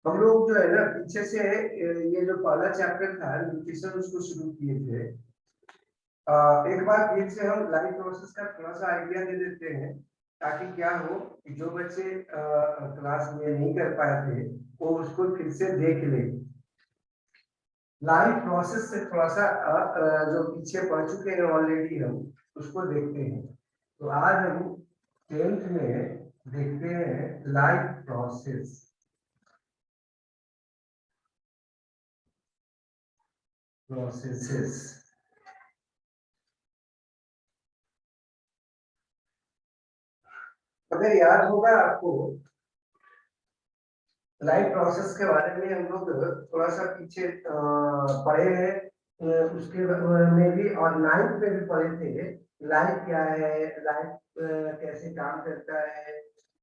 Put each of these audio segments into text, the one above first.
हम लोग जो है ना पीछे से ये जो पहला चैप्टर था न्यूट्रिशन उसको शुरू किए थे। एक बार फिर से हम लाइफ प्रोसेस का थोड़ा सा आइडिया दे देते हैं ताकि क्या हो कि जो बच्चे क्लास में नहीं कर पाए थे वो उसको फिर से देख ले। लाइफ प्रोसेस से थोड़ा सा जो पीछे पढ़ चुके हैं ऑलरेडी हम उसको देखते हैं। तो आज हम 10th में देखते हैं लाइफ प्रोसेस। प्रोसेसेस अगर याद होगा आपको लाइफ प्रोसेस के बारे में हम लोग थोड़ा सा पीछे पढ़े हैं। उसके में भी और 9th में भी पढ़े थे। लाइफ क्या है, लाइफ कैसे काम करता है,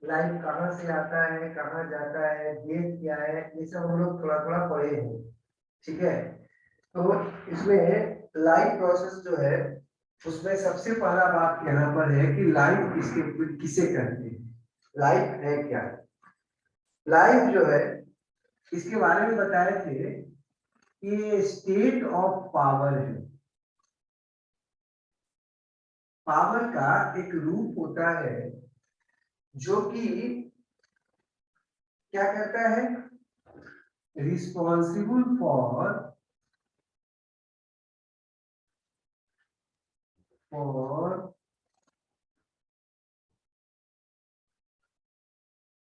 लाइफ कहाँ से आता है कहाँ जाता है, डेथ क्या है, ये सब हम लोग थोड़ा थोड़ा पढ़े हैं। ठीक है। तो इसमें लाइफ प्रोसेस जो है उसमें सबसे पहला बात यहाँ पर है कि लाइफ किसे कहते हैं, लाइफ है क्या। लाइफ जो है इसके बारे में बताए थे कि स्टेट ऑफ पावर है। पावर का एक रूप होता है जो कि क्या करता है, responsible for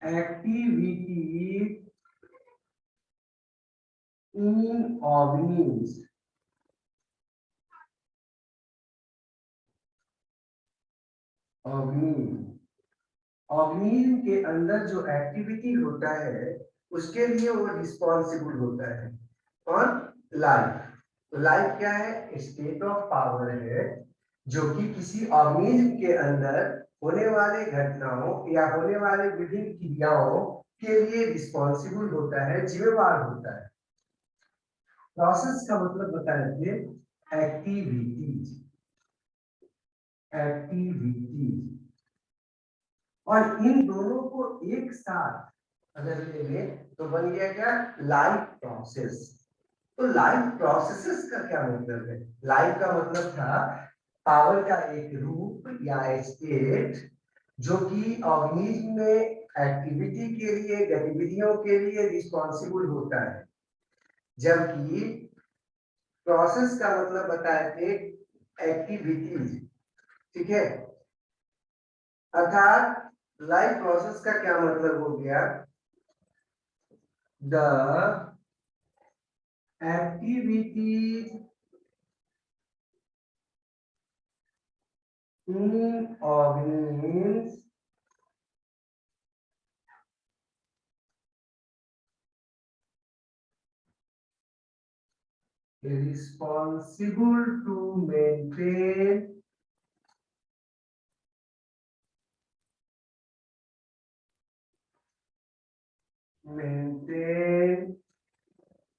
activity in organism. Organism के अंदर जो एक्टिविटी होता है उसके लिए वो रिस्पॉन्सिबल होता है। और लाइफ, तो लाइफ क्या है, स्टेट ऑफ पावर है जो कि किसी ऑर्गेनिज्म के अंदर होने वाले घटनाओं या होने वाले विभिन्न क्रियाओं के लिए रिस्पॉन्सिबल होता है, जिम्मेवार होता है। प्रोसेस का मतलब बताए थे एक्टिविटीज। एक्टिविटीज और इन दोनों को एक साथ अगर ले लें तो बन गया क्या, लाइफ प्रोसेस। तो लाइफ प्रोसेसेस का क्या मतलब है, लाइफ का मतलब था पावर का एक रूप या स्टेट जो कि ऑर्गेनिज्म में एक्टिविटी के लिए, गतिविधियों के लिए रिस्पॉन्सिबल होता है। जबकि प्रोसेस का मतलब बताए थे एक्टिविटीज। ठीक है। अर्थात लाइफ प्रोसेस का क्या मतलब हो गया, the activities in organism responsible to maintain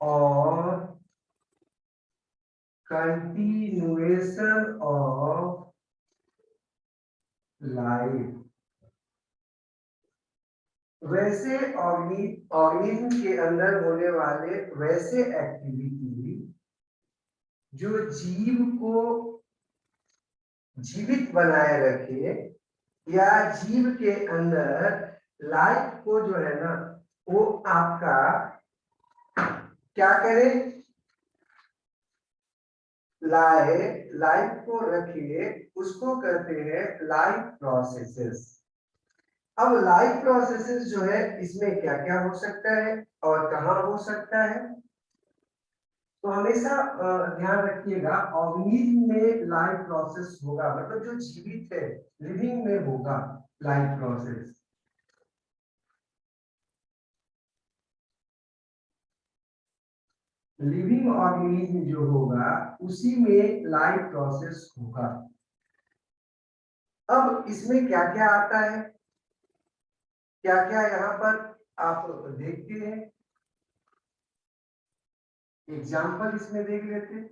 or continuation of life। वैसे ऑर्गेनिज्म के अंदर होने वाले वैसे एक्टिविटी जो जीव को जीवित बनाए रखे या जीव के अंदर लाइफ को जो है ना वो आपका क्या करे, लाए, लाइफ को रखिए, उसको कहते हैं लाइफ प्रोसेसेस। अब लाइफ प्रोसेसेस जो है इसमें क्या क्या हो सकता है और कहाँ हो सकता है, तो हमेशा ध्यान रखिएगा ऑर्गेनिज्म में लाइफ प्रोसेस होगा, मतलब जो जीवित है लिविंग में होगा लाइफ प्रोसेस। लिविंग ऑर्गेनिज्म जो होगा उसी में लाइफ प्रोसेस होगा। अब इसमें क्या क्या आता है, क्या क्या यहाँ पर आप देखते हैं, एग्जाम्पल इसमें देख लेते हैं।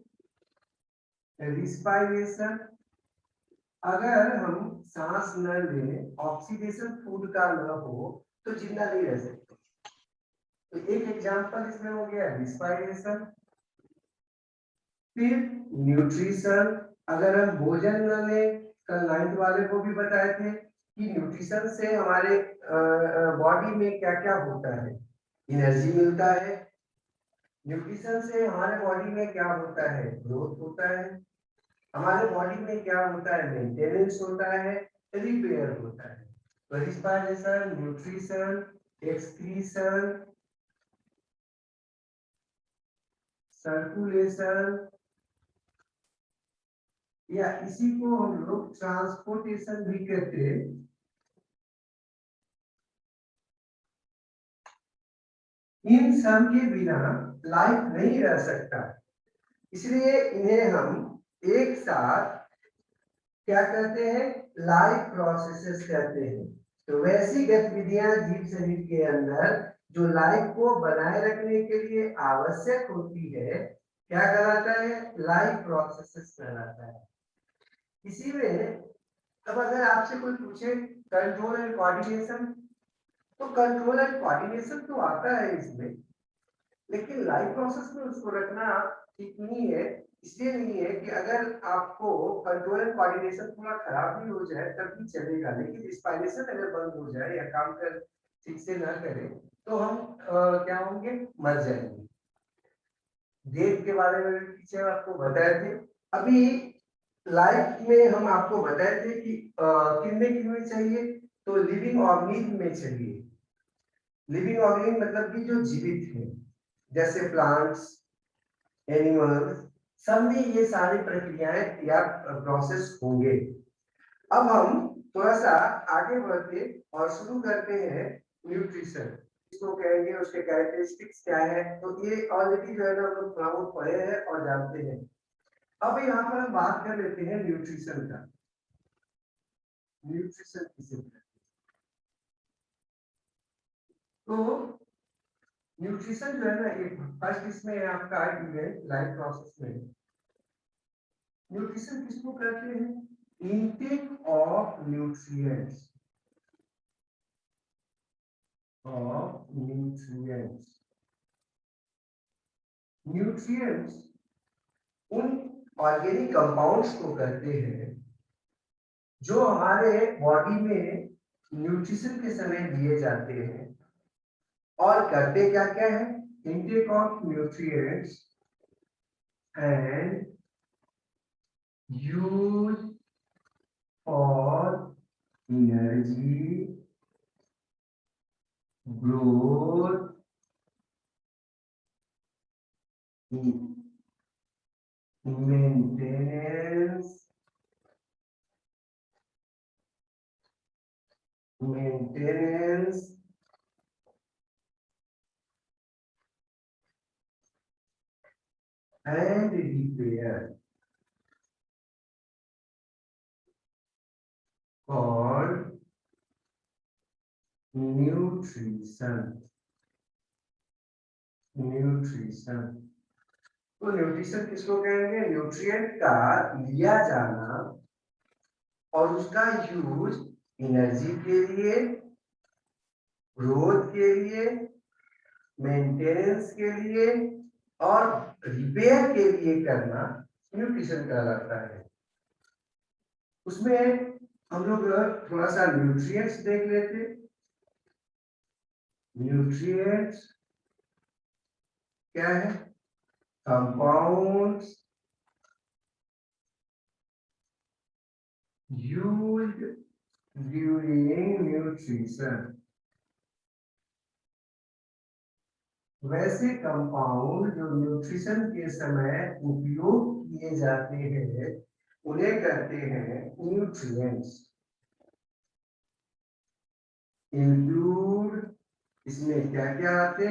रिस्पायरेशन, अगर हम सांस न लें, ऑक्सीडेशन फूड का न हो तो जिंदा नहीं रह सकते। तो एक एग्जांपल इसमें हो गया रिस्पायरेशन। फिर न्यूट्रिशन, अगर हम भोजन में कल 9th वाले को भी बताए थे कि न्यूट्रिशन से हमारे बॉडी में क्या क्या होता है। एनर्जी मिलता है, न्यूट्रिशन से हमारे बॉडी में क्या होता है, ग्रोथ होता है, हमारे बॉडी में क्या होता है, मेंटेनेंस होता है, रिपेयर होता है। तो रिस्पायरेशन, न्यूट्रिशन, एक्सक्रीशन, सर्कुलेशन, या इसी को हम लोग ट्रांसपोर्टेशन भी कहते हैं। इन सब के बिना लाइफ नहीं रह सकता, इसलिए इन्हें हम एक साथ क्या कहते हैं, लाइफ प्रोसेसेस कहते हैं। तो वैसी गतिविधियां जीव शरीर के अंदर जो लाइफ को बनाए रखने के लिए आवश्यक होती है, क्या कहलाता है, लाइफ प्रोसेसेस कहलाता है। इसी में अब अगर आपसे कोई पूछे कंट्रोल एंड कोऑर्डिनेशन, तो कंट्रोल एंड कोऑर्डिनेशन तो आता है इसमें, लेकिन लाइफ प्रोसेस में उसको रखना ठीक नहीं है। इसलिए नहीं है कि अगर आपको कंट्रोल एंड कोऑर्डिनेशन थोड़ा खराब भी हो जाए तब भी चलेगा, लेकिन इंस्पायरेशन अगर बंद हो जाए या काम कर ठीक से ना करें तो हम क्या होंगे, मर जाएंगे। डेथ के बारे में भी पीछे आपको बताए थे। अभी लाइफ में हम आपको बताए थे कि किनमें चाहिए, तो लिविंग ऑर्गेनिज्म में चाहिए। लिविंग ऑर्गेनिज्म मतलब कि जो जीवित है, जैसे प्लांट्स, एनिमल्स, सब में ये सारी प्रक्रियाएं या प्रोसेस होंगे। अब हम थोड़ा सा आगे बढ़ते और शुरू करते हैं न्यूट्रिशन, इसको कहेंगे, उसके कैरेक्टरिस्टिक्स क्या है। तो ये ऑलरेडी जो है ना हम लोग थोड़ा बहुत पढ़े हैं और जानते हैं। अब यहाँ पर हम बात कर लेते हैं न्यूट्रिशन का। न्यूट्रिशन किसे कहते हैं? तो न्यूट्रिशन जो है ना, एक फर्स्ट इसमें है आपका इवेंट लाइफ प्रोसेस में। न्यूट्रिशन किसको कहते हैं, intake of nutrients, न्यूट्रिएंट्स उन ऑर्गेनिक कंपाउंड्स को कहते हैं जो हमारे बॉडी में न्यूट्रिशन के समय दिए जाते हैं। और करते क्या क्या है, intake of nutrients and use for energy, growth, maintenance, and repair, called nutrition। तो न्यूट्रिशन किसको कहेंगे, न्यूट्रिएंट का लिया जाना और उसका यूज एनर्जी के लिए, ग्रोथ के लिए, मेंटेनेंस के लिए और रिपेयर के लिए करना न्यूट्रिशन कहलाता है। उसमें हम लोग थोड़ा सा न्यूट्रिएंट्स देख लेते। न्यूट्रिएंट्स क्या है, कंपाउंड्स used during nutrition। वैसे कंपाउंड जो न्यूट्रिशन के समय उपयोग किए जाते हैं उन्हें कहते हैं न्यूट्रिएंट्स। इंक्लूड, इसमें क्या क्या आते,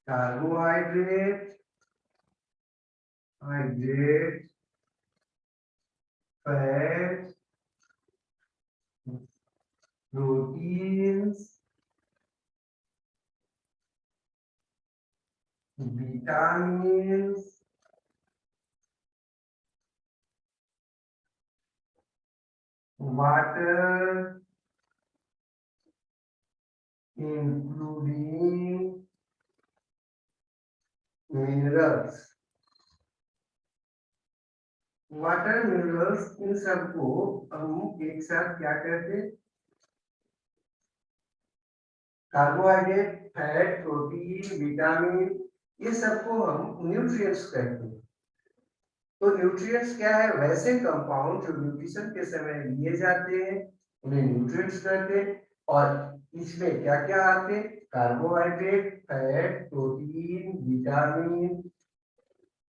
carbohydrate, fat, proteins, vitamins, water, including minerals, water minerals, इन सबको हम एक साथ क्या कहते हैं? कार्बोहाइड्रेट, फैट, प्रोटीन, विटामिन, ये सबको हम न्यूट्रिएंट्स कहते हैं। तो न्यूट्रिएंट्स क्या है? वैसे कंपाउंड जो न्यूट्रिशन के समय लिए जाते हैं उन्हें न्यूट्रिएंट्स कहते हैं। और इसमें क्या क्या आते हैं? Carbohydrate, fat, protein, vitamin,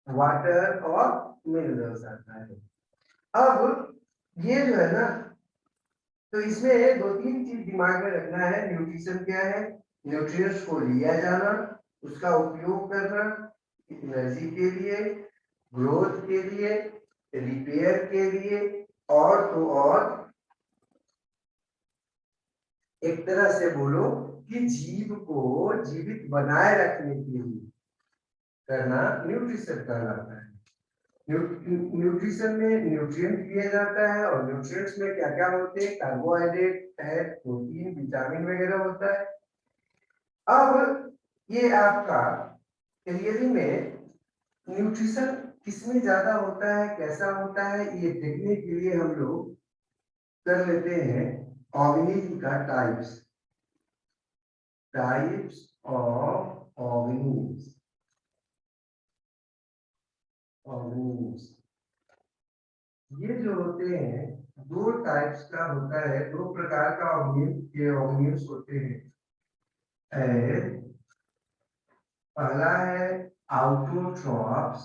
water और मिनरल्स आता है। अब ये जो है ना, तो इसमें दो तीन चीज दिमाग में रखना है। न्यूट्रिशन क्या है? न्यूट्रिएंट्स को लिया जाना, उसका उपयोग करना एनर्जी के लिए, ग्रोथ के लिए, रिपेयर के लिए, और तो और एक तरह से बोलो कि जीव को जीवित बनाए रखने के लिए करना न्यूट्रिशन कहलाता है। न्यूट्रिशन में न्यूट्रिएंट लिया जाता है, और न्यूट्रिएंट्स में क्या क्या होते हैं? कार्बोहाइड्रेट, फैट, प्रोटीन, विटामिन वगैरह होता है। अब ये आपका रियली में न्यूट्रिशन किसमें ज्यादा होता है, कैसा होता है, ये देखने के लिए हम लोग कर लेते हैं ऑर्गेनिज्म का टाइप्स ऑफ ऑर्गेनिज्म। ये जो होते हैं दो टाइप्स का होता है, दो प्रकार का ऑर्गेनिज्म होते हैं। पहला है आउटोट्रॉप्स,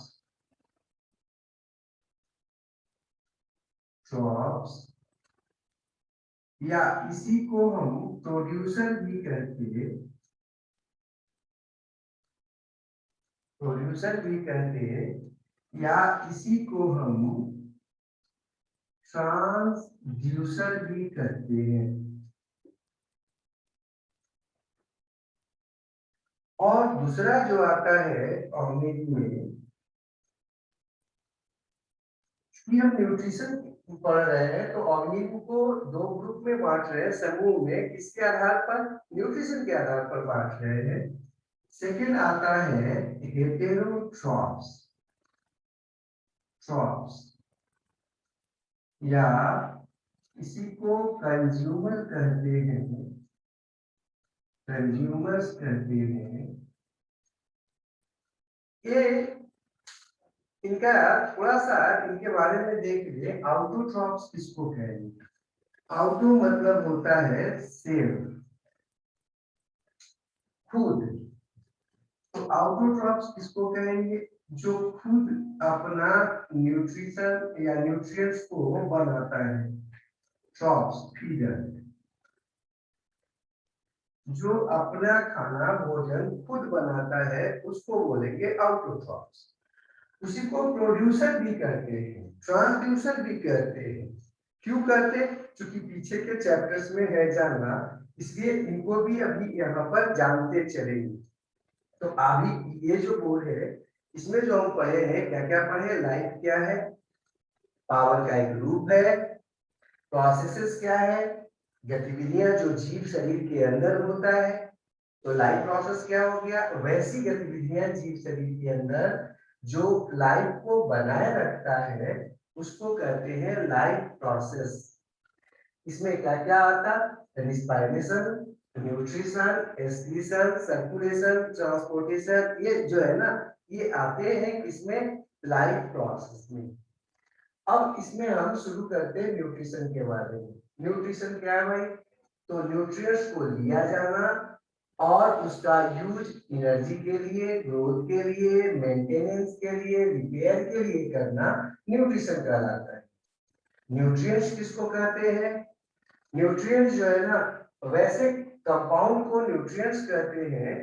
या इसी को हम प्रोड्यूसर भी कहते हैं, या इसी को हम ट्रांसड्यूसर भी कहते हैं। और दूसरा जो आता है ऑर्गेनिज्म में, कि हम न्यूट्रिशन पढ़ रहे हैं तो ऑर्गेनिज्म को दो ग्रुप में बांट रहे हैं, समूह में। किसके आधार पर? न्यूट्रिशन के आधार पर बांट रहे हैं। सेकंड आता है हेटेरोट्रॉप्स, या इसी को कंज्यूमर कहते हैं, कंज्यूमर्स कहते हैं। ये इनका थोड़ा सा इनके बारे में देख लिए। आउटोट्रॉप्स किसको कहेंगे? आउटो मतलब होता है सेल्फ, खुद। तो आउटोट्रॉप्स किसको कहेंगे? जो खुद अपना न्यूट्रिशन या न्यूट्रिएंट्स को बनाता है। ट्रॉप्स फीडर, जो अपना खाना भोजन खुद बनाता है उसको बोलेंगे आउटोट्रॉप्स। उसी को प्रोड्यूसर भी कहते हैं, ट्रांसड्यूसर भी कहते हैं। क्यों कहते? क्योंकि पीछे के चैप्टर्स में है जानना, इसलिए इनको भी अभी यहाँ पर जानते चलेंगे। तो अभी ये जो बोर्ड है इसमें जो हम पढ़े हैं, क्या क्या पढ़े? लाइफ क्या है? पावर का एक रूप है। प्रोसेसेस क्या है? गतिविधियां जो जीव शरीर के अंदर होता है। तो लाइफ प्रोसेस क्या हो गया? वैसी गतिविधियां जीव शरीर के अंदर जो लाइफ को बनाए रखता है उसको कहते हैं लाइफ प्रोसेस। इसमें क्या क्या आता? Respiration, nutrition, excretion, circulation, transportation, ये जो है ना, ये आते हैं किसमें? लाइफ प्रोसेस में। अब इसमें हम शुरू करते हैं न्यूट्रिशन के बारे में। न्यूट्रिशन क्या है भाई? तो न्यूट्रिएंट्स को लिया जाना और उसका यूज एनर्जी के लिए, ग्रोथ के लिए, मेंटेनेंस के लिए, रिपेयर के लिए करना न्यूट्रिशन कहलाता है। न्यूट्रिएंट्स किसको कहते हैं? न्यूट्रिएंट्स जो है ना, वैसे कंपाउंड को न्यूट्रिएंट्स कहते हैं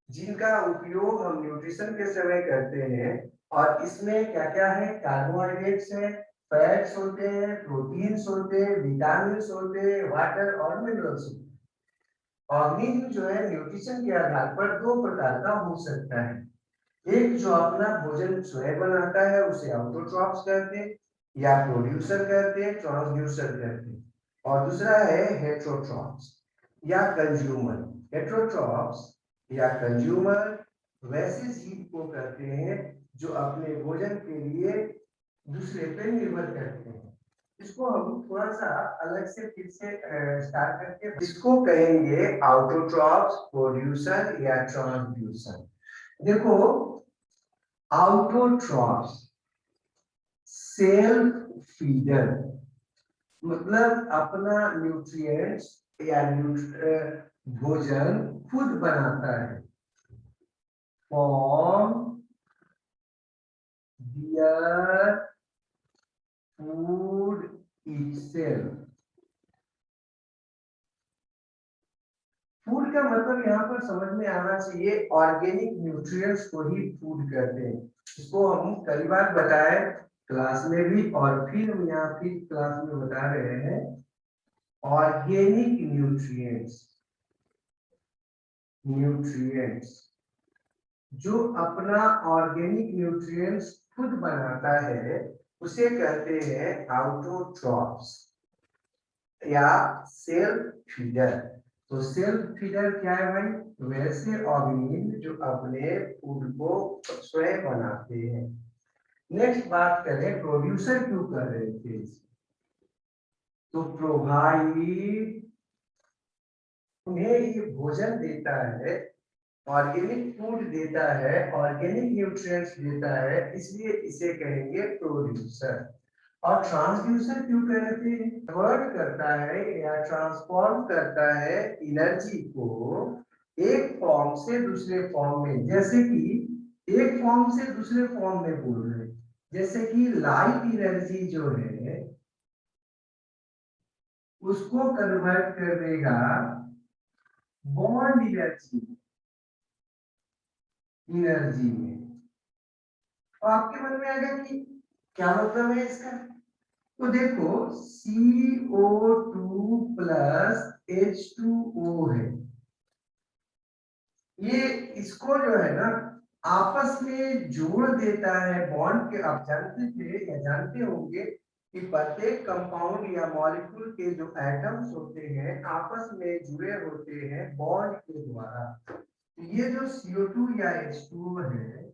जिनका उपयोग हम न्यूट्रिशन के समय करते हैं। और इसमें क्या क्या है? कार्बोहाइड्रेट्स है, फैट्स होते हैं, प्रोटीन्स होते हैं, विटामिन्स होते हैं, वाटर और मिनरल्स होते हैं। ऑर्गेनिज्म जो है न्यूट्रिशन के आधार पर दो प्रकार का हो सकता है। एक जो अपना भोजन स्वयं बनाता है उसे ऑटोट्रॉप्स कहते हैं, या प्रोड्यूसर कहते हैं, ट्रांसड्यूसर कहते हैं। और दूसरा है हेटेरोट्रॉप्स या कंज्यूमर। हेटेरोट्रॉप्स या कंज्यूमर वैसे जीव को कहते हैं जो अपने भोजन के लिए दूसरे पे निर्भर करते हैं। इसको हम थोड़ा सा अलग से फिर से स्टार्ट करके इसको कहेंगे आउटोट्रॉफ्स, प्रोड्यूसर या ट्रांसड्यूसर। देखो, आउटोट्रॉफ्स सेल्फ फीडर, मतलब अपना न्यूट्रिएंट्स या भोजन खुद बनाता है। Form their food itself. Food का मतलब यहाँ पर समझ में आना चाहिए ऑर्गेनिक न्यूट्रिएंट्स को ही फूड कहते हैं। इसको हम कई बार बताए क्लास में भी, और फिर हम यहाँ फिर क्लास में बता रहे हैं। ऑर्गेनिक न्यूट्रिएंट्स, न्यूट्रिएंट्स जो अपना ऑर्गेनिक न्यूट्रिएंट्स खुद बनाता है उसे कहते हैं आउटोट्रॉफ्स या सेल्फ फीडर। तो सेल्फ फीडर क्या है भाई? वैसे ऑर्गेनिज्म जो अपने फूड को स्वयं बनाते हैं। नेक्स्ट बात करें, प्रोड्यूसर क्यों कर रहे थे? तो प्रोवाइड, उन्हें ये भोजन देता है, ऑर्गेनिक फूड देता है, ऑर्गेनिक न्यूट्रिएंट्स देता है, इसलिए इसे कहेंगे प्रोड्यूसर। और ट्रांसड्यूसर क्यों कहते हैं? कन्वर्ट करता है या ट्रांसफॉर्म करता है एनर्जी को एक फॉर्म से दूसरे फॉर्म में। जैसे कि एक फॉर्म से दूसरे फॉर्म में बोल रहे हैं, जैसे कि लाइट एनर्जी जो है उसको कन्वर्ट कर देगा बॉन्ड एनर्जी में। तो आपके मन में आएगा कि क्या मतलब है इसका? तो देखो, CO2 प्लस H2O है, ये इसको जो है ना आपस में जोड़ देता है बॉन्ड के। आप जानते थे या जानते होंगे कि प्रत्येक कंपाउंड या मॉलिक्यूल के जो एटम्स होते हैं आपस में जुड़े होते हैं बॉन्ड के द्वारा। ये जो CO2 या H2O है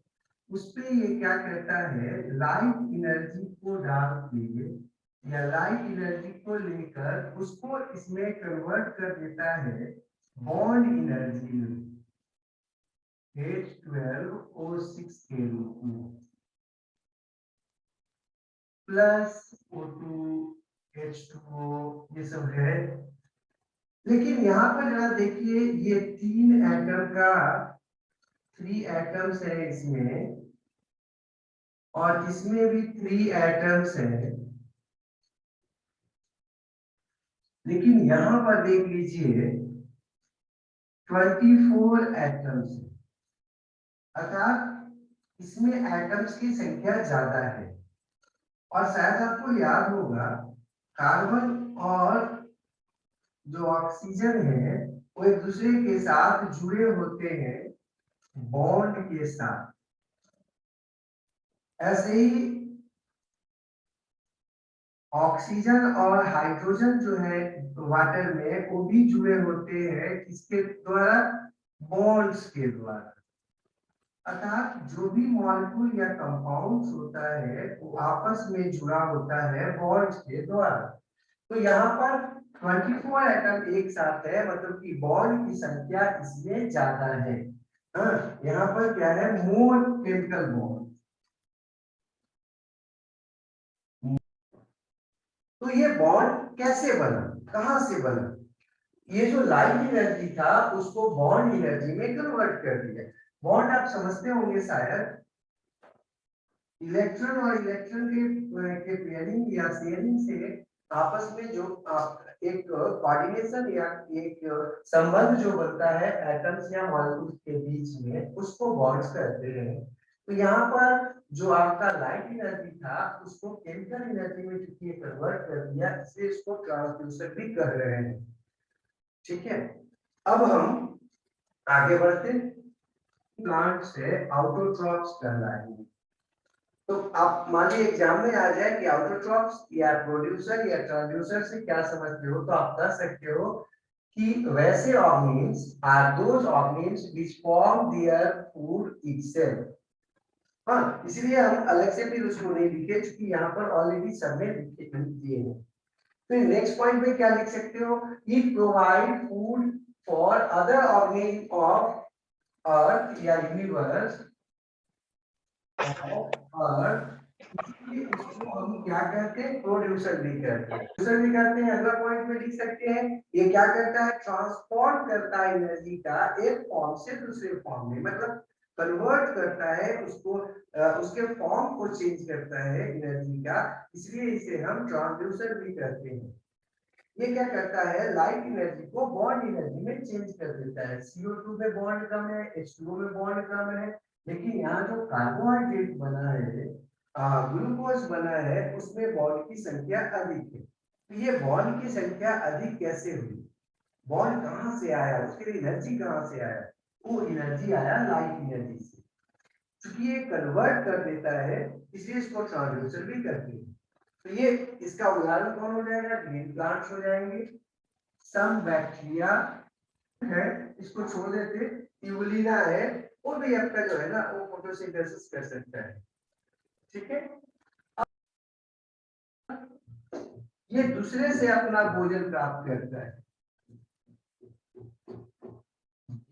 उस पे ये क्या कहता है, लाइट एनर्जी को डाल के या लाइट एनर्जी को लेकर उसको इसमें कन्वर्ट कर देता है बॉन्ड एनर्जी में, H12O6 के रूप में, प्लस O2 H2O ये सब है। लेकिन यहाँ पर जरा देखिए, ये 3 एटम का 3 एटम्स है इसमें, और इसमें भी 3 एटम्स है। लेकिन यहां पर देख लीजिए 24 एटम्स है, अर्थात इसमें एटम्स की संख्या ज्यादा है। और शायद आपको याद होगा कार्बन और जो ऑक्सीजन है वो एक दूसरे के साथ जुड़े होते हैं बॉन्ड के साथ। ऐसे ही ऑक्सीजन और हाइड्रोजन जो है वाटर में वो भी जुड़े होते हैं किसके द्वारा? बॉन्ड्स के द्वारा। अर्थात जो भी मॉलिक्यूल या कंपाउंड्स होता है वो आपस में जुड़ा होता है बॉन्ड्स के द्वारा। तो यहाँ पर 24 एटम एक साथ है, मतलब कि बॉन्ड की संख्या इसमें ज्यादा है। हाँ, यहाँ पर क्या है, मोर केमिकल बॉन्ड। तो ये बॉन्ड कैसे बना, कहां से बना? ये जो लाइट एनर्जी था उसको बॉन्ड एनर्जी में कन्वर्ट कर दिया। बॉन्ड आप समझते होंगे शायद, इलेक्ट्रॉन और इलेक्ट्रॉन के पेयरिंग या शेयरिंग से आपस में जो एक कोऑर्डिनेशन या एक संबंध जो बनता है एटम्स या मॉलिक्यूल्स के बीच में, उसको बॉन्ड्स कहते हैं। तो यहाँ पर जो आपका लाइट एनर्जी था उसको केमिकल एनर्जी में चूंकि कन्वर्ट कर दिया, इसलिए इसको ट्रांसड्यूसर भी कह रहे हैं। ठीक है, अब हम आगे बढ़ते हैं। प्लांट से आउटोट्रॉफ्स कहलाएंगे। तो आप मान लीजिए एग्जाम में आ जाए कि आउटोट्रॉफ्स या प्रोड्यूसर या ट्रांसड्यूसर से क्या समझते हो, तो आप कह सकते हो कि वैसे organelles are those organelles which form their food itself. हाँ, इसलिए हम अलग से भी उसको नहीं लिखे क्योंकि यहाँ पर ऑलरेडी सबने लिखे दिए हैं। तो नेक्स्ट पॉइंट में क्या लिख सकते हो, it provide food for other organisms of earth या यूनिवर्स और इसको हम क्या कहते हैं, प्रोड्यूसर भी कहते हैं, प्रोड्यूसर भी कहते हैं। अगला पॉइंट में लिख सकते हैं, ये क्या करता है, ट्रांसपोर्ट करता है एनर्जी का एक फॉर्म से दूसरे फॉर्म में, मतलब कन्वर्ट करता है उसको, उसके फॉर्म को चेंज करता है एनर्जी का, इसलिए इसे हम ट्रांसड्यूसर भी कहते हैं। ये क्या करता है, लाइट एनर्जी को बॉन्ड एनर्जी में चेंज कर देता है। CO2 में बॉन्ड कम है, H2O में बॉन्ड कम है, लेकिन यहाँ जो कार्बोहाइड्रेट बना है, ग्लूकोज बना है, उसमें बॉन्ड की संख्या अधिक है। तो ये बॉन्ड की संख्या अधिक कैसे हुई, बॉन्ड कहाँ से आया, उसके लिए एनर्जी कहाँ से आया, वो एनर्जी आया लाइट एनर्जी से। क्योंकि ये कन्वर्ट कर देता है इसलिए इसको ट्रांसड्यूसर भी करते हैं। तो ये इसका उदाहरण कौन हो जाएगा, ग्रीन प्लांट्स हो जाएंगे। सम बैक्टीरिया है, इसको छोड़ देते, ट्यूबुलिना है, वो भी आपका जो है ना वो फोटोसिंथेसिस कर सकता है। ठीक है, ये दूसरे से अपना भोजन प्राप्त करता है।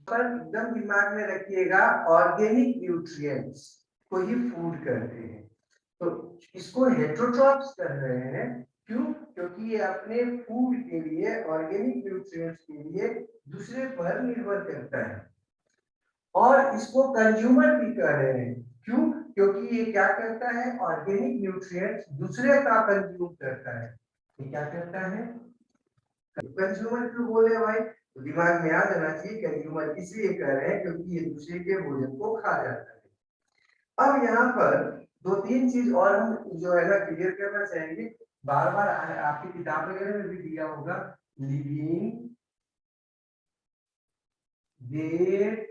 पर एकदम दिमाग में रखिएगा, ऑर्गेनिक न्यूट्रिएंट्स को ही फूड कहते हैं। तो इसको हेटेरोट्रॉप्स कर रहे हैं, क्यों, क्योंकि ये अपने फूड के लिए, ऑर्गेनिक न्यूट्रिएंट्स के लिए दूसरे पर निर्भर करता है। और इसको कंज्यूमर भी कर रहे हैं, क्यों, क्योंकि ये क्या करता है, ऑर्गेनिक न्यूट्रिएंट्स दूसरे का कंज्यूम करता है। ये क्या करता है, कंज्यूमर क्यों बोले भाई, तो दिमाग में आ जाना चाहिए, कंज्यूमर इसलिए कह रहे हैं क्योंकि ये दूसरे के भोजन को खा जाता है। अब यहाँ पर दो तीन चीज और हम जो है ना क्लियर करना चाहेंगे, बार बार आपकी किताब वगैरह में भी दिया होगा, लिविंग, डेड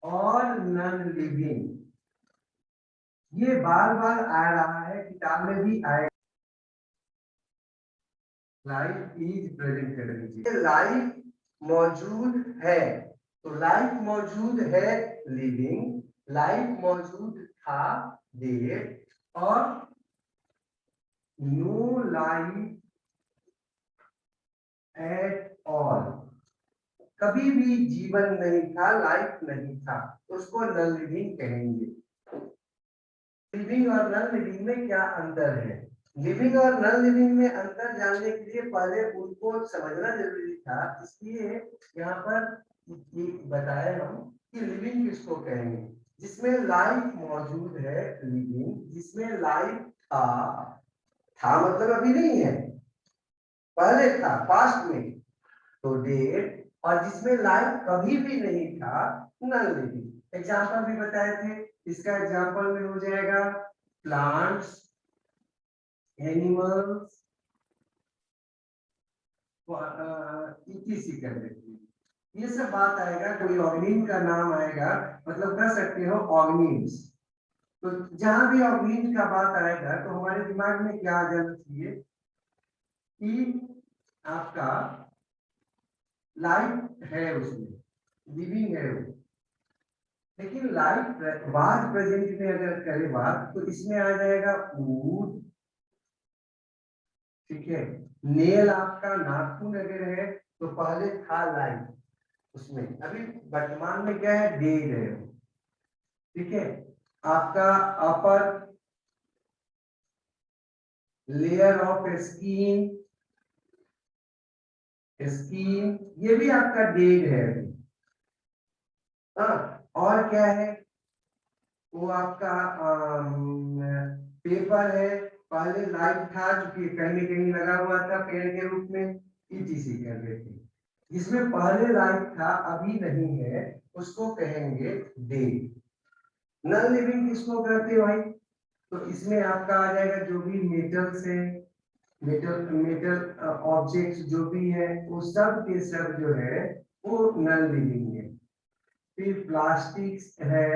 और नॉन लिविंग, ये बार बार आ रहा है, किताब में भी आएगा। लाइफ इज प्रेजेंट करनी चाहिए, लाइफ मौजूद है, तो लाइफ मौजूद है लिविंग, लाइफ मौजूद था डेड, और नो लाइफ एट ऑल, कभी भी जीवन नहीं था, लाइफ नहीं था, उसको नॉन लिविंग कहेंगे। लिविंग और नॉन लिविंग में क्या अंतर है, लिविंग और नॉन लिविंग में अंतर जानने के लिए पहले उनको समझना जरूरी था, इसलिए यहाँ पर ये बताया हम कि लिविंग किसको कहेंगे, जिसमें लाइफ मौजूद है लिविंग, जिसमें लाइफ था मतलब अभी नहीं है, पहले था पास्ट में, तो डेड, और जिसमें लाइफ कभी भी नहीं था नॉन लिविंग। एग्जाम्पल भी बताए थे, इसका एग्जाम्पल में हो जाएगा प्लांट्स, एनिमल्स, कर देते हैं, ये सब बात आएगा, कोई ऑर्गेनिज्म का नाम आएगा, मतलब कर सकते हो ऑर्गेनिज्म। तो जहां भी ऑर्गेनिज्म का बात आएगा तो हमारे दिमाग में क्या आ जाना चाहिए कि आपका लाइफ है उसमें, लिविंग है वो, लेकिन लाइफ बाद प्रेजेंट में अगर करें बात तो इसमें आ जाएगा वुड, ठीक है, नेल आपका नाखून अगर है तो पहले था लाइफ उसमें, अभी वर्तमान में क्या है, डेड है, ठीक है। आपका upper layer of skin, skin ये भी आपका डेड है अभी। हाँ, और क्या है, वो आपका पेपर है, पहले लाइफ था जो कि कहीं न कहीं लगा हुआ था पेड़ के रूप में, ETC कर देते, जिसमें पहले लाइफ था अभी नहीं है, उसको कहेंगे डेड। नॉन लिविंग किसको कहते हो भाई, तो इसमें आपका आ जाएगा जो भी मेटल से, मेटल मेटल ऑब्जेक्ट्स जो भी है वो सब के सब जो है वो नॉन लिविंग है। फिर प्लास्टिक्स है,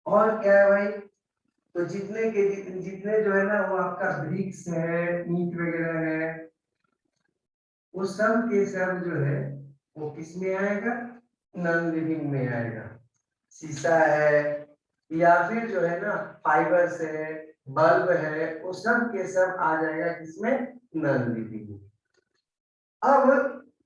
और क्या है भाई, तो जितने जो है ना वो आपका ब्रिक्स है, ईंट वगैरह है, वो सब के सब जो है वो किस में आएगा, नॉन लिविंग में आएगा। शीशा है या फिर जो है ना फाइबर्स है, बल्ब है, वो सब के सब आ जाएगा किसमें, नॉन लिविंग। अब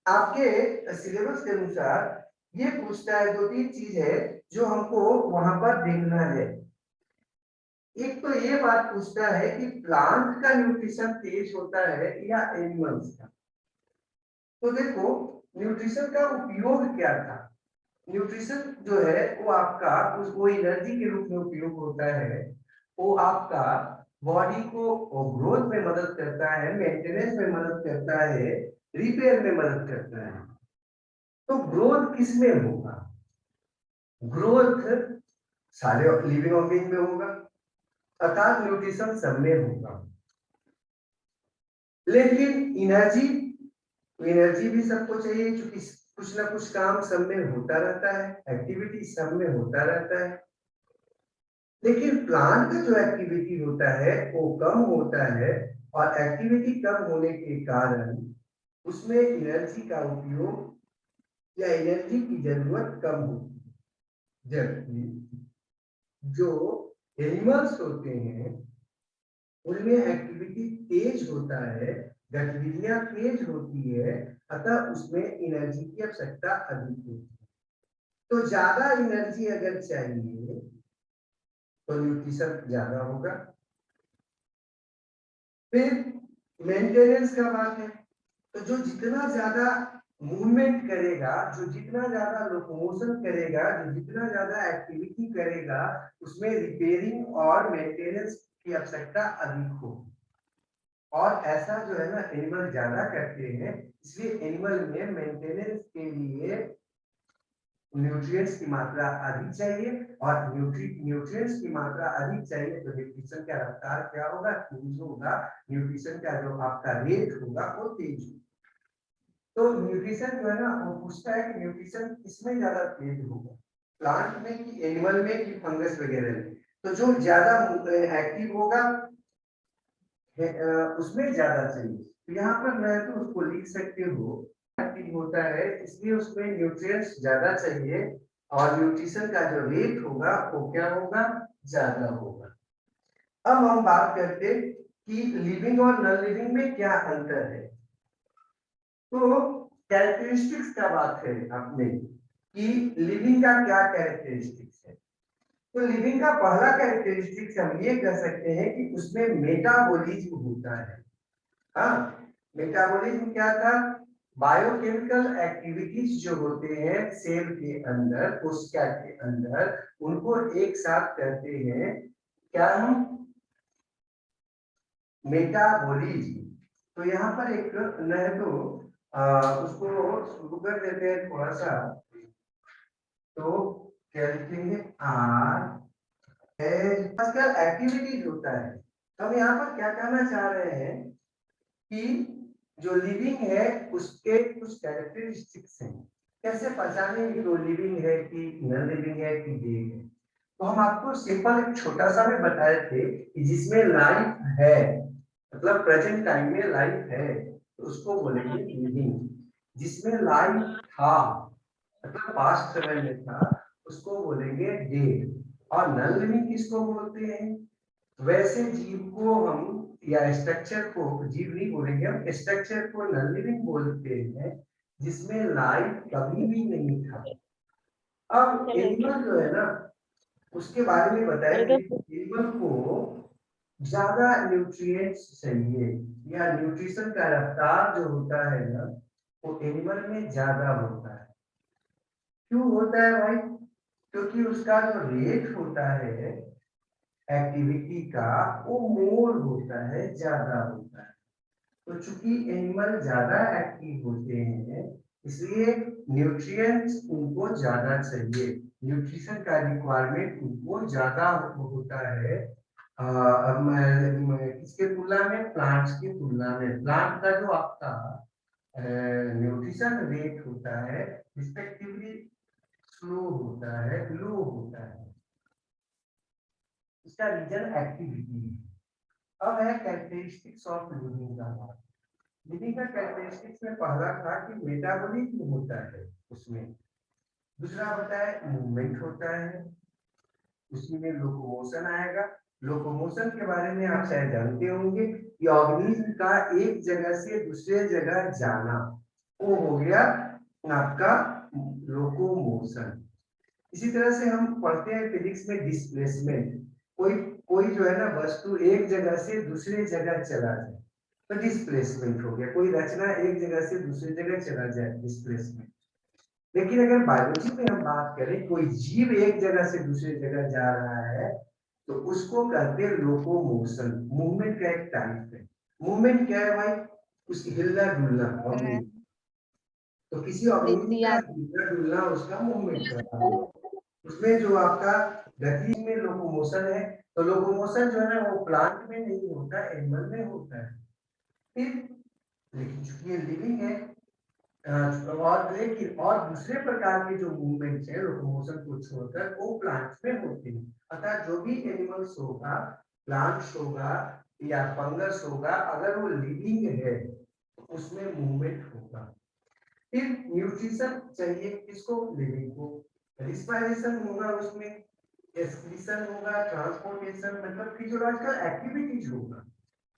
आपके सिलेबस के अनुसार ये पूछता है, दो तीन चीज है जो हमको वहां पर देखना है। एक तो ये बात पूछता है कि प्लांट का न्यूट्रिशन तेज होता है या एनिमल्स का। तो देखो न्यूट्रिशन का उपयोग क्या था। न्यूट्रिशन जो है वो आपका वो एनर्जी के रूप में उपयोग होता है। वो आपका बॉडी को ग्रोथ में मदद करता है, मेंटेनेंस में मदद करता है, रिपेयर में मदद करता है। तो ग्रोथ किस में होगा, ग्रोथ सारे लिविंग ऑर्गेन में होगा, अर्थात न्यूट्रिशन सब में होगा। लेकिन एनर्जी, एनर्जी भी सबको चाहिए क्योंकि कुछ ना कुछ काम सब में होता रहता है, एक्टिविटी सब में होता रहता है। लेकिन प्लांट का जो एक्टिविटी होता है वो कम होता है, और एक्टिविटी कम होने के कारण उसमें एनर्जी का उपयोग या एनर्जी की जरूरत कम होती है। जबकि जो एनिमल्स होते हैं उनमें एक्टिविटी तेज होता है, गतिविधियां तेज होती है, अतः उसमें एनर्जी की आवश्यकता अधिक होती है। तो ज्यादा एनर्जी अगर चाहिए तो न्यूट्रिशन ज्यादा होगा। फिर मेंटेनेंस का बात है, तो जो जितना ज्यादा मूवमेंट करेगा, जो जितना ज्यादा लोकोमोशन करेगा, जो जितना ज्यादा एक्टिविटी करेगा, उसमें रिपेयरिंग और मेंटेनेंस की आवश्यकता अधिक होगी। और ऐसा जो है ना एनिमल ज्यादा करते हैं, इसलिए एनिमल में मेंटेनेंस के लिए न्यूट्रिएंट्स की मात्रा अधिक चाहिए, और न्यूट्रिएंट्स की मात्रा अधिक चाहिए तो न्यूट्रिशन का रफ्तार क्या होगा, तेज होगा। न्यूट्रिशन का जो आपका रेट होगा वो तेज होगा। तो न्यूट्रिशन जो है ना वो पूछता है कि न्यूट्रिशन किसमें ज्यादा तेज होगा, प्लांट में कि एनिमल में कि फंगस वगैरह में। तो जो ज्यादा एक्टिव होगा उसमें ज्यादा चाहिए। तो यहाँ पर मैं तो उसको लिख सकते हो, एक्टिव होता है इसलिए उसमें न्यूट्रिएंट्स ज्यादा चाहिए, और न्यूट्रिशन का जो रेट होगा वो क्या होगा, ज्यादा होगा। अब हम बात करते कि लिविंग और नॉन लिविंग में क्या अंतर है। तो कैरेक्टरिस्टिक्स का बात है आपने कि लिविंग का क्या कैरेक्टरिस्टिक्स है। तो लिविंग का पहला कैरेक्टरिस्टिक्स हम ये कह सकते हैं कि उसमें मेटाबॉलिज्म होता है। हाँ, मेटाबॉलिज्म क्या था, बायोकेमिकल एक्टिविटीज जो होते हैं सेल के अंदर, कोशिका के अंदर, उनको एक साथ करते हैं क्या हम, मेटाबॉलिज्म। तो यहाँ पर एक न तो उसको शुरू कर देते हैं थोड़ा सा। तो क्या लिखेंगे, आर एज एक्टिविटीज होता है। हम यहाँ पर क्या कहना चाह रहे हैं कि जो लिविंग है उसके कुछ कैरेक्टरिस्टिक्स हैं। कैसे पहचानेंगे कि वो लिविंग है कि नॉन लिविंग है कि डेड है। तो हम आपको सिंपल एक छोटा सा में बताए थे कि जिसमें लाइफ है, मतलब प्रेजेंट टाइम में लाइफ है, तो उसको बोलेंगे लिविंग। जिसमें लाइफ था, मतलब पास्ट समय में था, उसको बोलेंगे डेड। और नॉन लिविंग किसको बोलते हैं, वैसे जीव को हम या स्ट्रक्चर को, जीव नहीं बोलेंगे हम, स्ट्रक्चर को नॉन लिविंग बोलते हैं जिसमें लाइफ कभी भी नहीं था। अब एनिमल जो है ना उसके बारे में बताया कि एनिमल को ज्यादा न्यूट्रिएंट्स चाहिए, या न्यूट्रिशन का रफ्तार जो होता है ना वो एनिमल में ज्यादा होता है। क्यों होता है भाई, क्योंकि उसका जो रेट होता है एक्टिविटी का वो मोर होता है, ज्यादा होता है। तो चूंकि एनिमल ज्यादा एक्टिव होते हैं इसलिए न्यूट्रिएंट्स उनको ज्यादा चाहिए, न्यूट्रिशन का रिक्वायरमेंट उनको ज्यादा होता है। किसके तुलना में, प्लांट्स की तुलना में। प्लांट का जो आपका न्यूट्रिशन रेट होता है रिस्पेक्टिवली स्लो होता है, लो होता है। इसका रीजन एक्टिविटी है। अब है कैरेक्टरिस्टिक्स ऑफ लिविंग का बात। लिविंग का कैरेक्टरिस्टिक्स में पहला था कि मेटाबॉलिज्म होता है उसमें, दूसरा होता है मूवमेंट होता है, उसी में लोकोमोशन आएगा। लोकोमोशन के बारे में आप शायद जानते होंगे कि ऑर्गेनिज्म का एक जगह से दूसरे जगह जाना, वो हो गया आपका लोकोमोशन। इसी तरह से हम पढ़ते हैं फिजिक्स में डिस्प्लेसमेंट, कोई कोई जो है ना वस्तु एक जगह से दूसरे जगह चला जाए तो डिस्प्लेसमेंट हो गया, कोई रचना एक जगह से दूसरी जगह चला जाए डिस्प्लेसमेंट। लेकिन अगर बायोलॉजी में हम बात करें, कोई जीव एक जगह से दूसरी जगह जा रहा है तो उसको कहते हैं लोकोमोशन। मूवमेंट का एक टाइप है। मूवमेंट क्या है भाई? उसकी हिलना डुलना ऑर्गेनिज्म, तो किसी ऑर्गेनिज्म का हिलना डुलना उसका मूवमेंट कहता है। उसमें जो आपका गति में लोकोमोशन है, तो लोकोमोशन जो है ना वो प्लांट में नहीं होता, एनिमल में होता है। फिर लेकिन चूंकि ये लिविंग है, और लेकिन और दूसरे प्रकार के जो मूवमेंट्स हैं लोकोमोशन को छोड़कर वो प्लांट्स में होते हैं। अतः जो भी एनिमल्स होगा, प्लांट्स होगा या फंगस होगा, अगर वो लिविंग है तो उसमें मूवमेंट होगा। फिर न्यूट्रिशन चाहिए किसको? लिविंग को। रिस्पायरेशन होगा उसमें, एक्सक्रीशन होगा, ट्रांसपोर्टेशन मतलब फिजियोलॉजिकल एक्टिविटीज होगा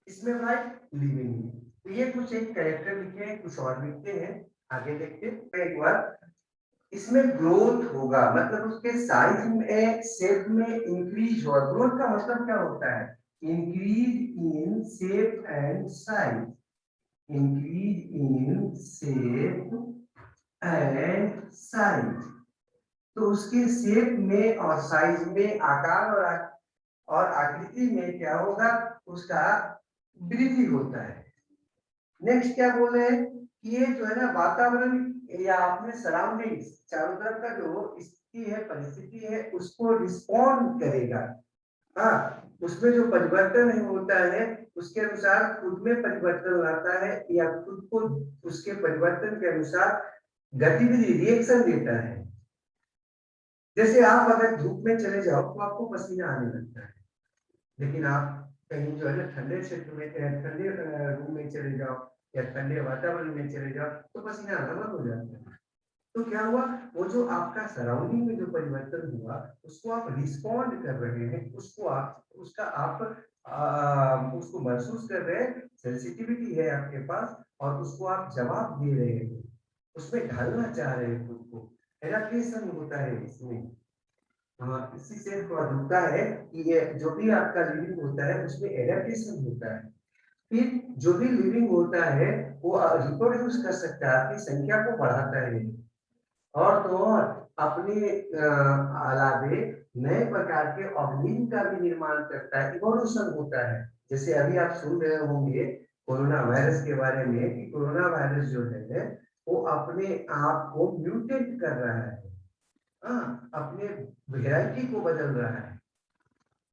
इसमें भाई लिविंग में। तो ये कुछ एक कैरेक्टर लिखे हैं, कुछ और लिखते हैं, आगे देखते हैं एक बार। इसमें ग्रोथ होगा, मतलब उसके साइज में, शेप में इंक्रीज होगा। ग्रोथ का मतलब क्या होता है? Increase in shape and size, increase in shape and size. तो उसके शेप में और साइज में, आकार और आकृति में क्या होगा? उसका वृद्धि होता है। नेक्स्ट क्या बोल रहे हैं कि ये जो है ना वातावरण या अपने सराउंडिंग्स, चारों तरफ का जो स्थिति है, परिस्थिति है, उसको रिस्पॉन्ड करेगा। हाँ, उसमें जो परिवर्तन होता है उसके अनुसार खुद में परिवर्तन लाता है या खुद को उसके परिवर्तन के अनुसार गतिविधि रिएक्शन देता है। जैसे आप अगर धूप में चले जाओ तो आपको पसीना आने लगता है, लेकिन आप कहीं जो है ना ठंडे क्षेत्र में, ठंडे रूम में चले जाओ या ठंडे वातावरण में चले जाओ तो पसीना आना बंद हो जाता है। तो क्या हुआ? वो जो आपका सराउंडिंग में जो परिवर्तन हुआ उसको आप रिस्पॉन्ड कर रहे हैं, उसको आप उसको महसूस कर रहे हैं, सेंसिटिविटी है आपके पास और उसको आप जवाब दे रहे हैं, उसमें ढलना चाह रहे हैं खुद को। एडेप्टेशन होता है इसमें। हाँ, इसी से थोड़ा जुड़ता है कि ये जो भी आपका लिविंग होता है उसमें एडेप्टेशन होता है। फिर जो भी लिविंग होता है वो रिप्रोड्यूस कर सकता है, अपनी संख्या को बढ़ाता है, और तो और अपने अलावे नए प्रकार के ऑर्गेनिज्म का भी निर्माण करता है, इवोल्यूशन होता है। जैसे अभी आप सुन रहे होंगे कोरोना वायरस के बारे में कि कोरोना वायरस जो है वो अपने आप को म्यूटेट कर रहा है, हाँ, अपने वेराइटी को बदल रहा है।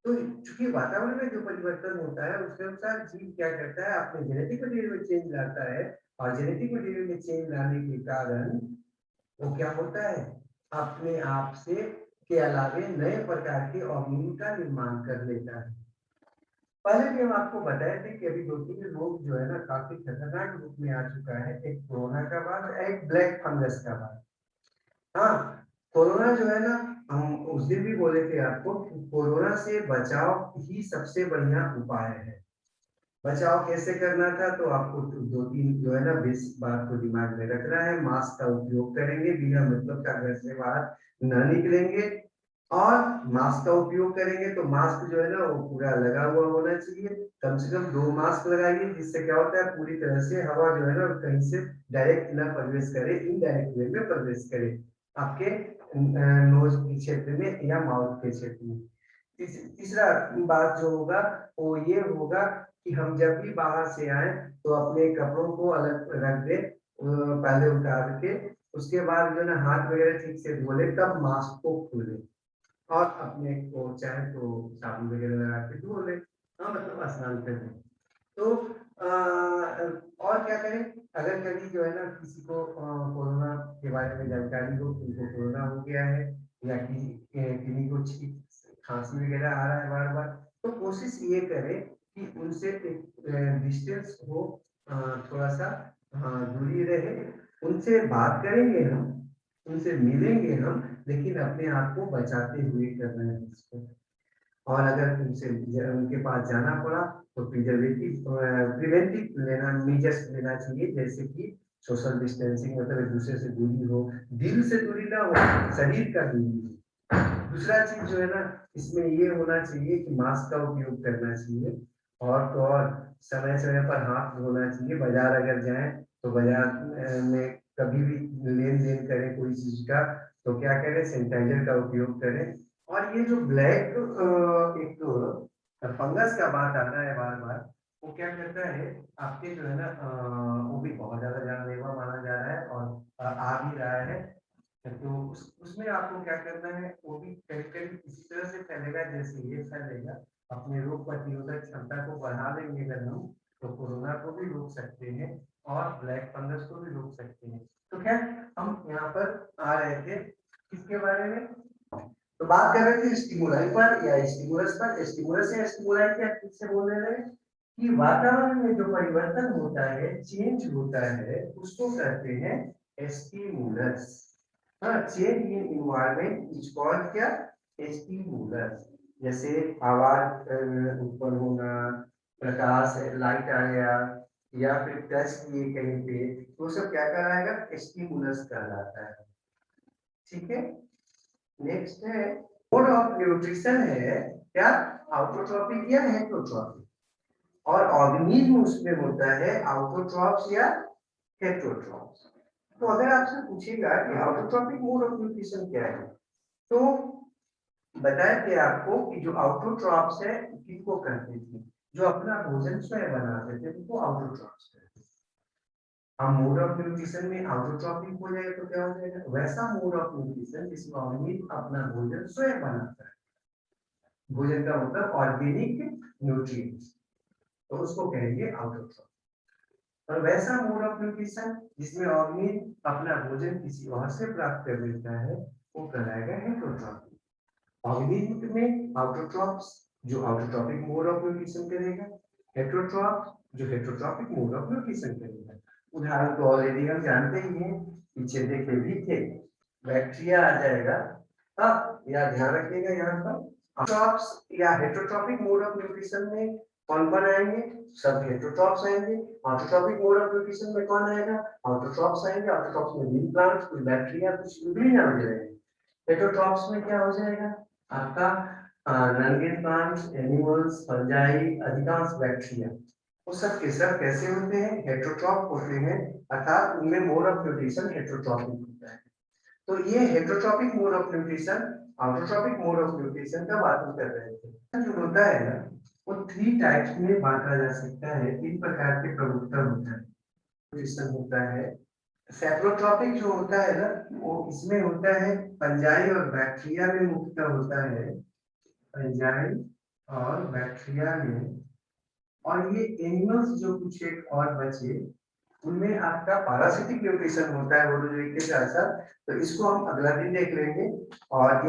तो चूंकि वातावरण में जो परिवर्तन होता है उसके अनुसार जीव क्या करता है? अपने जेनेटिक मटेरियल में चेंज लाता है, और जेनेटिक मटेरियल में चेंज लाने के कारण वो क्या होता है? अपने आप से के अलावे नए प्रकार के ऑर्गेनिज्म का निर्माण कर लेता है। पहले भी हम आपको बताए थे कि अभी 2-3 रोग जो है ना काफी खतरनाक रूप में आ चुका है, एक कोरोना का बाद, एक ब्लैक फंगस का बाद। हाँ, कोरोना जो है ना, हम उस दिन भी बोले थे आपको, कोरोना से बचाव ही सबसे बढ़िया उपाय है। बचाव कैसे करना था? तो आपको 2-3 जो है ना बेसिक बात को दिमाग में रखना है। मास्क का उपयोग करेंगे, बिना मतलब का घर से बाहर न निकलेंगे, और मास्क का उपयोग करेंगे तो मास्क जो है ना वो पूरा लगा हुआ होना चाहिए। कम से कम 2 मास्क लगाइए, जिससे क्या होता है पूरी तरह से हवा जो है ना कहीं से डायरेक्ट ना प्रवेश करे, इनडायरेक्ट वे में प्रवेश करे आपके नोज के क्षेत्र में या माउथ के क्षेत्र में। तीसरा बात जो होगा वो ये होगा कि हम जब भी बाहर से आए तो अपने कपड़ों को अलग रख दे, पहले उतार के, उसके बाद जो है ना हाथ वगैरह ठीक से धो ले, तब मास्क को खोले और अपने को चाहे तो साबुन वगैरह लगा के धो ले, हाँ मतलब स्नान कर ले। तो और क्या करें? अगर कभी जो है ना किसी को कोरोना के बारे में जानकारी हो कि उनको कोरोना हो गया है, या किसी किन्हीं को खांसी वगैरह आ रहा है बार बार, तो कोशिश ये करें कि उनसे एक डिस्टेंस हो, थोड़ा सा दूरी रहे। उनसे बात करेंगे हम, उनसे मिलेंगे हम, लेकिन अपने आप को बचाते हुए करना है इसको। और अगर उनसे उनके पास जाना पड़ा तो प्रिवेंटिव लेना मेजर्स लेना चाहिए, जैसे कि सोशल डिस्टेंसिंग, मतलब एक दूसरे से दूरी हो, दिल से दूरी ना हो, शरीर का दूरी हो। दूसरा चीज जो है ना, इसमें ये होना चाहिए कि मास्क का उपयोग करना चाहिए, और तो और समय समय पर हाथ धोना चाहिए। बाजार अगर जाएं तो बाजार में कभी भी लेन देन करें कोई चीज का, तो क्या करें, सैनिटाइजर का उपयोग करें। और ये जो ब्लैक एक फंगस का बात आता है बार बार, वो क्या करता है आपके जो है ना, वो भी बहुत ज्यादा जानलेवा माना जा रहा है, और आ भी रहा है। तो उसमें आपको क्या करना है, वो भी करीब करीब इसी तरह से फैलेगा जैसे ये फैलेगा। अपने रोग प्रतिरोधक क्षमता को बढ़ा देंगे अगर हम, तो कोरोना को भी रोक सकते हैं और ब्लैक फंगस को भी रोक सकते हैं। तो खैर, हम यहाँ पर आ रहे थे किसके बारे में, तो बात कर रहे थे स्टिमुलाई पर या स्टिमुलस पर। स्टिमुलस या स्टिमुलाई क्या किससे बोल रहे हैं कि वातावरण में जो परिवर्तन होता है, चेंज होता है, उसको कहते हैं स्टिमुलस। हाँ, change in environment is called क्या, स्टिमुलस। जैसे आवाज उत्पन्न होना, प्रकाश लाइट आ गया, या फिर टच किए कहीं पे, तो सब क्या कहलाएगा, स्टिमुलस कहलाता है। ठीक है, नेक्स्ट है मोड ऑफ न्यूट्रिशन है क्या, ऑटोट्रॉपिक या हेटरोट्रॉपिक। और ऑर्गेनिज्म उसमें होता है ऑटोट्रॉप्स या हेटरोट्रॉप्स। तो अगर आपसे पूछेगा कि ऑटोट्रॉपिक मोड ऑफ न्यूट्रिशन क्या है, तो बताया कि आपको कि जो ऑटोट्रॉप्स है किसको कहते थे, जो अपना भोजन स्वयं बनाते थे उनको ऑटोट्रॉप्स कहते थे। हम मोड ऑफ न्यूट्रिशन में ऑटोट्रॉपिक हो जाए तो क्या हो जाएगा, वैसा मोड ऑफ न्यूट्रिशन जिसमें ऑर्गेनिज्म अपना भोजन स्वयं बनाता है। भोजन का मतलब ऑर्गेनिक न्यूट्रिएंट्स, तो उसको कहेंगे ऑटोट्रॉपिक। और वैसा मोड ऑफ न्यूट्रिशन जिसमें ऑर्गेनिज्म अपना भोजन किसी और से प्राप्त कर लेता है, वो कहलाएगा हेटरोट्रॉपिक। ऑर्गेनिज्म में ऑटोट्रॉप्स जो ऑटोट्रॉपिक मोड ऑफ न्यूट्रिशन करेगा, हेटरोट्रॉप्स जो हेटरोट्रॉपिक मोड ऑफ न्यूट्रिशन करेगा। उदाहरण तो ऑलरेडी हम जानते ही हैं, पीछे देखे भी थे। बैक्टीरिया आ जाएगा, हाँ, या ध्यान रखिएगा यहाँ पर ऑटोट्रॉप्स या हेटरोट्रॉपिक मोड ऑफ न्यूट्रिशन में कौन कौन आएंगे, सब हेटरोट्रॉप्स आएंगे। ऑटोट्रॉपिक मोड ऑफ न्यूट्रिशन में कौन आएगा, ऑटोट्रॉप्स आएंगे। ऑटोट्रॉप्स में लिविंग प्लांट्स, कुछ बैक्टीरिया, कुछ लिविंग ऑर्गेनिज्म। हेटरोट्रॉप्स में क्या हो जाएगा आपका, non living plants, animals, fungi, अधिकांश बैक्टीरिया। वो सब के सब कैसे होते हैं, हेटरोट्रॉप होते हैं, अर्थात उनमें मोड ऑफ न्यूट्रिशन हेटरोट्रॉपिक होता है। तो ये heterotrophic mode of nutrition, autotrophic mode of nutrition का बात हम कर रहे थे। जो होता है ना, वो 3 टाइप्स में बांटा जा सकता है, 3 प्रकार के प्रवृत्ति होता है, न्यूट्रिशन होता है। सेप्रोट्रॉपिक जो होता है ना, वो इसमें होता है फंजाई और बैक्टीरिया में मुख्यतः होता है, फंजाई और बैक्टीरिया में। और ये एनिमल्स जो कुछ एक और बचे, उनमें आपका पैरासिटिक न्यूट्रिशन होता है, वो जो एक के साथ साथ। तो इसको हम अगला दिन देख लेंगे। और